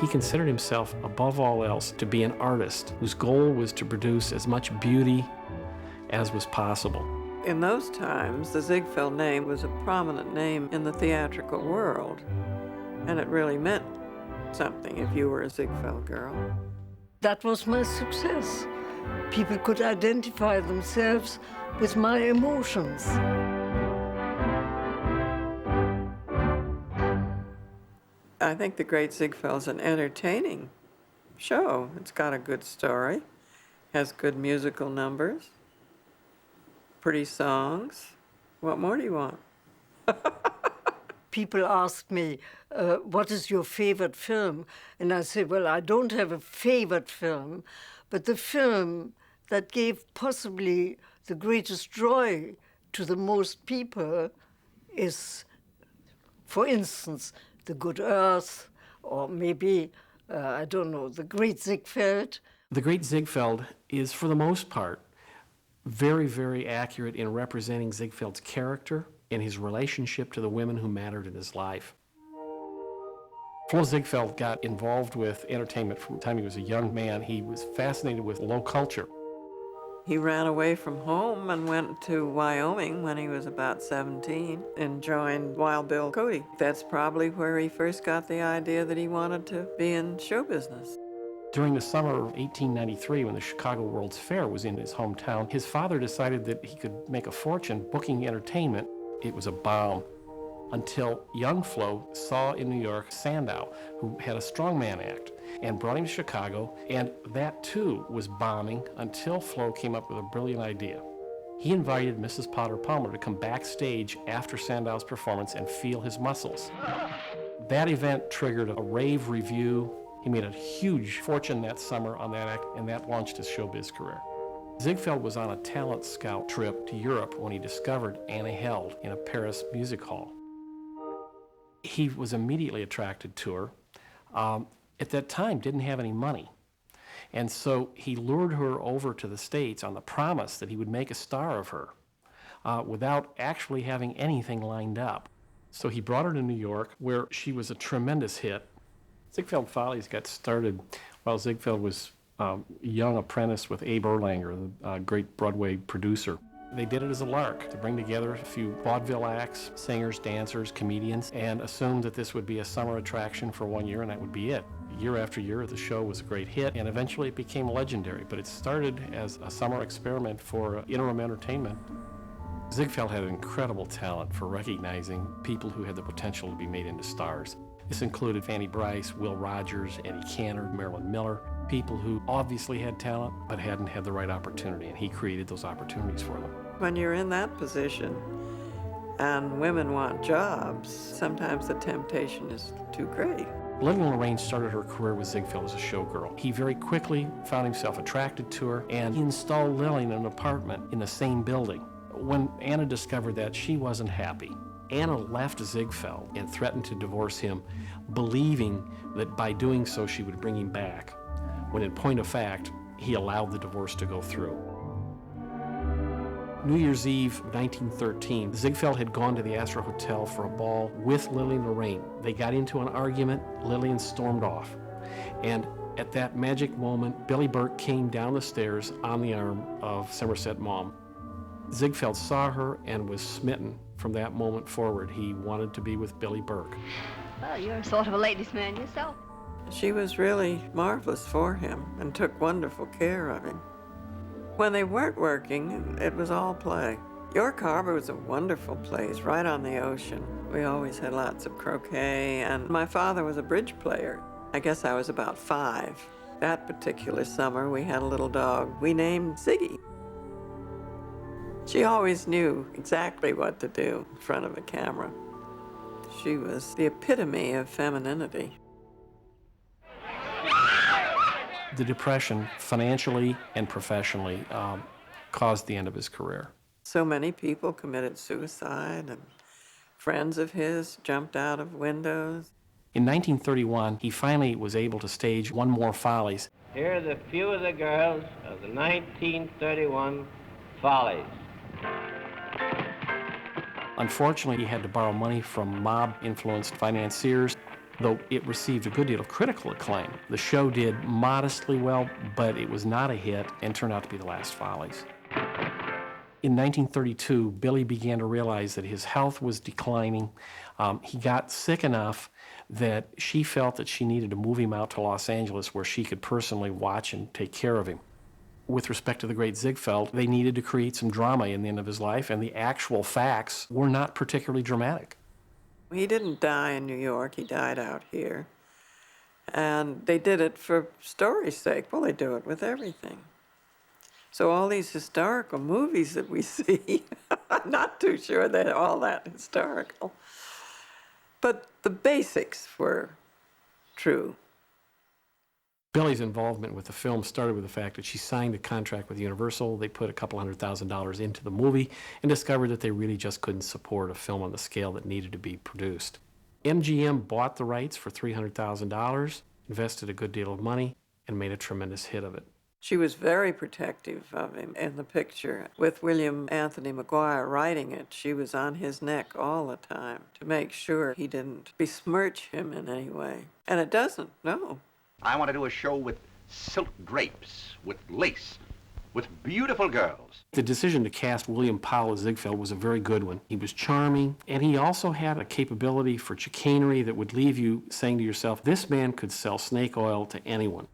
He considered himself, above all else, to be an artist whose goal was to produce as much beauty as was possible. In those times, the Ziegfeld name was a prominent name in the theatrical world, and it really meant something if you were a Ziegfeld girl. That was my success. People could identify themselves with my emotions. I think The Great Ziegfeld's an entertaining show. It's got a good story, has good musical numbers, pretty songs. What more do you want? People ask me, what is your favorite film? And I say, well, I don't have a favorite film, but the film that gave possibly the greatest joy to the most people is, for instance, The Good Earth, or maybe, I don't know, The Great Ziegfeld. The Great Ziegfeld is, for the most part, very, very accurate in representing Ziegfeld's character and his relationship to the women who mattered in his life. Flo Ziegfeld got involved with entertainment from the time he was a young man. He was fascinated with low culture. He ran away from home and went to Wyoming when he was about 17 and joined Wild Bill Cody. That's probably where he first got the idea that he wanted to be in show business. During the summer of 1893, when the Chicago World's Fair was in his hometown, his father decided that he could make a fortune booking entertainment. It was a bomb until young Flo saw in New York Sandow, who had a strongman act, and brought him to Chicago, and that too was bombing until Flo came up with a brilliant idea. He invited Mrs. Potter Palmer to come backstage after Sandow's performance and feel his muscles. That event triggered a rave review. He made a huge fortune that summer on that act, and that launched his showbiz career. Ziegfeld was on a talent scout trip to Europe when he discovered Anna Held in a Paris music hall. He was immediately attracted to her. At that time, didn't have any money. And so he lured her over to the States on the promise that he would make a star of her without actually having anything lined up. So he brought her to New York, where she was a tremendous hit. Ziegfeld Follies got started while Ziegfeld was a young apprentice with Abe Erlanger, the great Broadway producer. They did it as a lark, to bring together a few vaudeville acts, singers, dancers, comedians, and assumed that this would be a summer attraction for 1 year, and that would be it. Year after year, the show was a great hit, and eventually it became legendary, but it started as a summer experiment for interim entertainment. Ziegfeld had incredible talent for recognizing people who had the potential to be made into stars. This included Fanny Brice, Will Rogers, Eddie Cantor, Marilyn Miller, people who obviously had talent but hadn't had the right opportunity, and he created those opportunities for them. When you're in that position and women want jobs, sometimes the temptation is too great. Lillian Lorraine started her career with Ziegfeld as a showgirl. He very quickly found himself attracted to her, and he installed Lillian in an apartment in the same building. When Anna discovered that, she wasn't happy. Anna left Ziegfeld and threatened to divorce him, believing that by doing so she would bring him back, when in point of fact, he allowed the divorce to go through. New Year's Eve, 1913, Ziegfeld had gone to the Astor Hotel for a ball with Lillian Lorraine. They got into an argument, Lillian stormed off. And at that magic moment, Billy Burke came down the stairs on the arm of Somerset Maugham. Ziegfeld saw her and was smitten. From that moment forward, he wanted to be with Billy Burke. Well, you're sort of a ladies' man yourself. She was really marvelous for him and took wonderful care of him. When they weren't working, it was all play. York Harbor was a wonderful place, right on the ocean. We always had lots of croquet, and my father was a bridge player. I guess I was about 5. That particular summer, we had a little dog we named Ziggy. She always knew exactly what to do in front of a camera. She was the epitome of femininity. The Depression, financially and professionally, caused the end of his career. So many people committed suicide, and friends of his jumped out of windows. In 1931, he finally was able to stage one more Follies. Here are the few of the girls of the 1931 Follies. Unfortunately, he had to borrow money from mob-influenced financiers. though it received a good deal of critical acclaim. The show did modestly well, but it was not a hit and turned out to be the last Follies. In 1932, Billy began to realize that his health was declining. He got sick enough that she felt that she needed to move him out to Los Angeles where she could personally watch and take care of him. With respect to the great Ziegfeld, they needed to create some drama in the end of his life, and the actual facts were not particularly dramatic. He didn't die in New York, he died out here. And they did it for story's sake. Well, they do it with everything. So all these historical movies that we see, I'm not too sure they're all that historical. But the basics were true. Billy's involvement with the film started with the fact that she signed a contract with Universal. They put a couple $100,000 into the movie and discovered that they really just couldn't support a film on the scale that needed to be produced. MGM bought the rights for $300,000, invested a good deal of money, and made a tremendous hit of it. She was very protective of him in the picture. With William Anthony Maguire writing it, she was on his neck all the time to make sure he didn't besmirch him in any way. And it doesn't, no. I want to do a show with silk drapes, with lace, with beautiful girls. The decision to cast William Powell as Ziegfeld was a very good one. He was charming, and he also had a capability for chicanery that would leave you saying to yourself, this man could sell snake oil to anyone.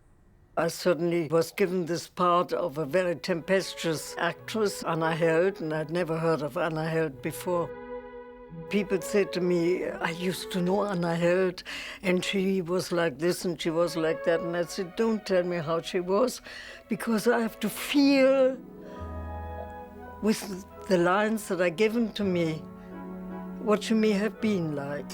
I certainly was given this part of a very tempestuous actress, Anna Held, and I'd never heard of Anna Held before. People said to me, I used to know Anna Held, and she was like this and she was like that. And I said, don't tell me how she was, because I have to feel with the lines that are given to me what she may have been like.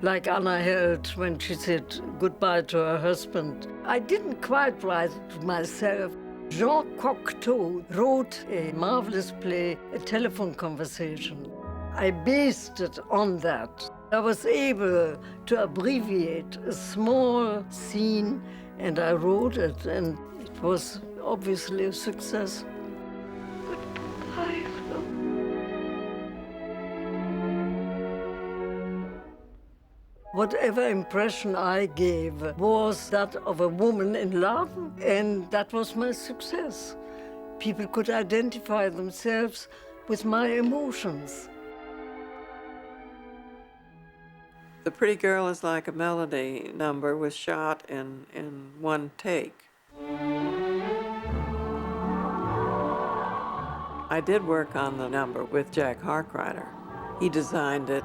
Like Anna Held when she said goodbye to her husband. I didn't quite write it myself. Jean Cocteau wrote a marvelous play, A Telephone Conversation. I based it on that. I was able to abbreviate a small scene, and I wrote it, and it was obviously a success. Goodbye, Flo. Whatever impression I gave was that of a woman in love, and that was my success. People could identify themselves with my emotions. The Pretty Girl Is Like a Melody number was shot in one take. I did work on the number with Jack Harkrider. He designed it.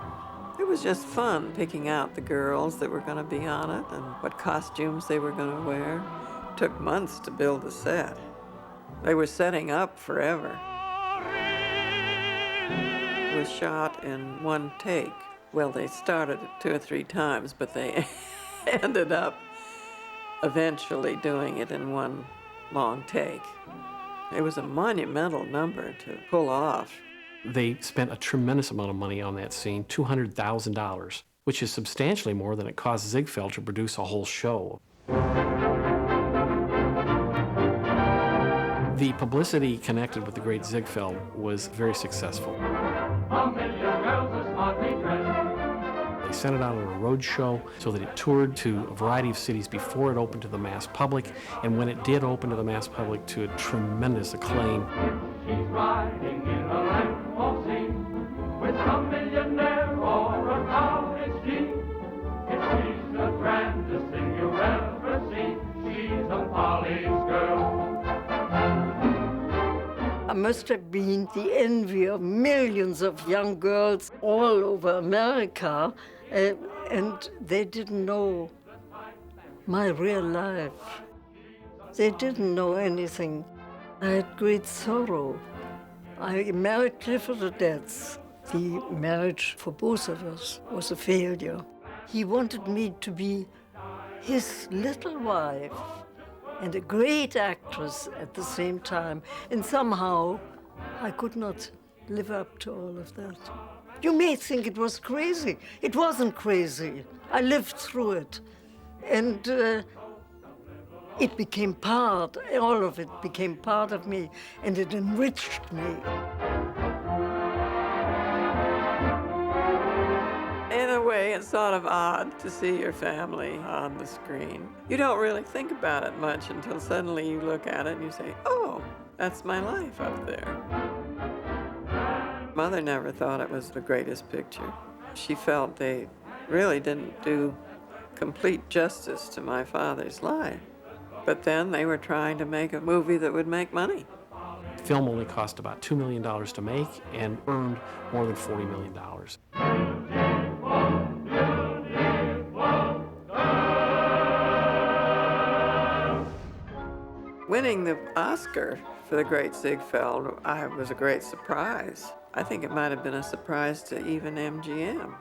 It was just fun picking out the girls that were going to be on it and what costumes they were going to wear. It took months to build a set. They were setting up forever. It was shot in one take. Well, they started it 2 or 3 times, but they ended up eventually doing it in one long take. It was a monumental number to pull off. They spent a tremendous amount of money on that scene, $200,000, which is substantially more than it cost Ziegfeld to produce a whole show. The publicity connected with the great Ziegfeld was very successful. They sent it out on a road show so that it toured to a variety of cities before it opened to the mass public, and when it did open to the mass public, to a tremendous acclaim. She's riding in a limousine with some millionaire or a college dean. If she's the grandest thing you've ever seen, she's a Polly's girl. I must have been the envy of millions of young girls all over America, and they didn't know my real life. They didn't know anything. I had great sorrow. I married Clifford Odets. The marriage for both of us was a failure. He wanted me to be his little wife and a great actress at the same time, and somehow I could not live up to all of that. You may think it was crazy. It wasn't crazy. I lived through it. And it became part, all of it became part of me, and it enriched me. In a way, it's sort of odd to see your family on the screen. You don't really think about it much until suddenly you look at it and you say, oh, that's my life up there. Mother never thought it was the greatest picture. She felt they really didn't do complete justice to my father's life. But then they were trying to make a movie that would make money. The film only cost about $2 million to make and earned more than $40 million. Winning the Oscar for The Great Ziegfeld was a great surprise. I think it might have been a surprise to even MGM.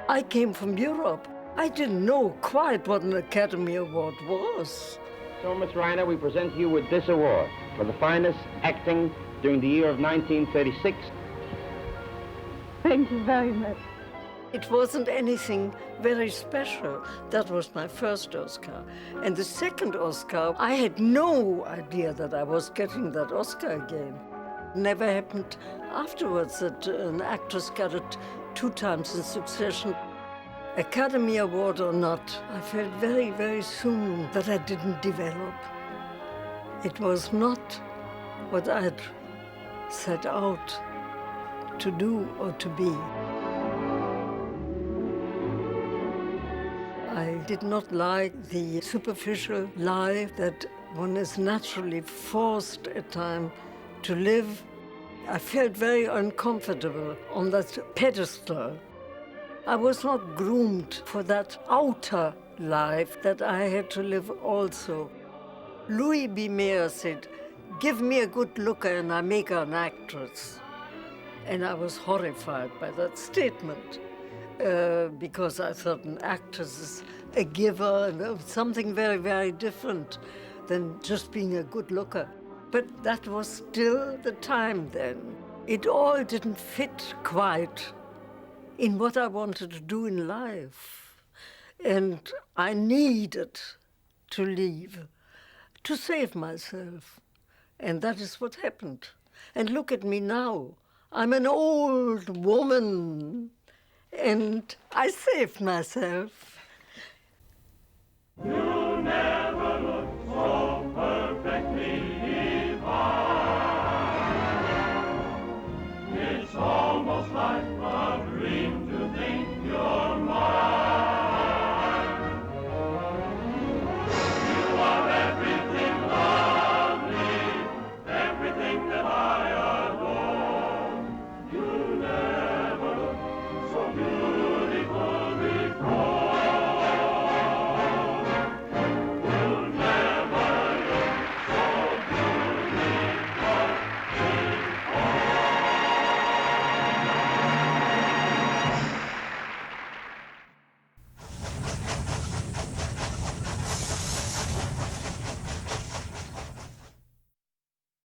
I came from Europe. I didn't know quite what an Academy Award was. So, Miss Rainer, we present you with this award for the finest acting during the year of 1936. Thank you very much. It wasn't anything very special. That was my first Oscar. And the second Oscar, I had no idea that I was getting that Oscar again. Never happened afterwards that an actress got it 2 times in succession. Academy Award or not, I felt very, very soon that I didn't develop. It was not what I had set out to do or to be. I did not like the superficial life that one is naturally forced at times to live. I felt very uncomfortable on that pedestal. I was not groomed for that outer life that I had to live also. Louis B. Mayer said, "Give me a good looker and I make her an actress." And I was horrified by that statement because I thought an actress is a giver and something very, very different than just being a good looker. But that was still the time then. It all didn't fit quite in what I wanted to do in life. And I needed to leave, to save myself. And that is what happened. And look at me now. I'm an old woman, and I saved myself.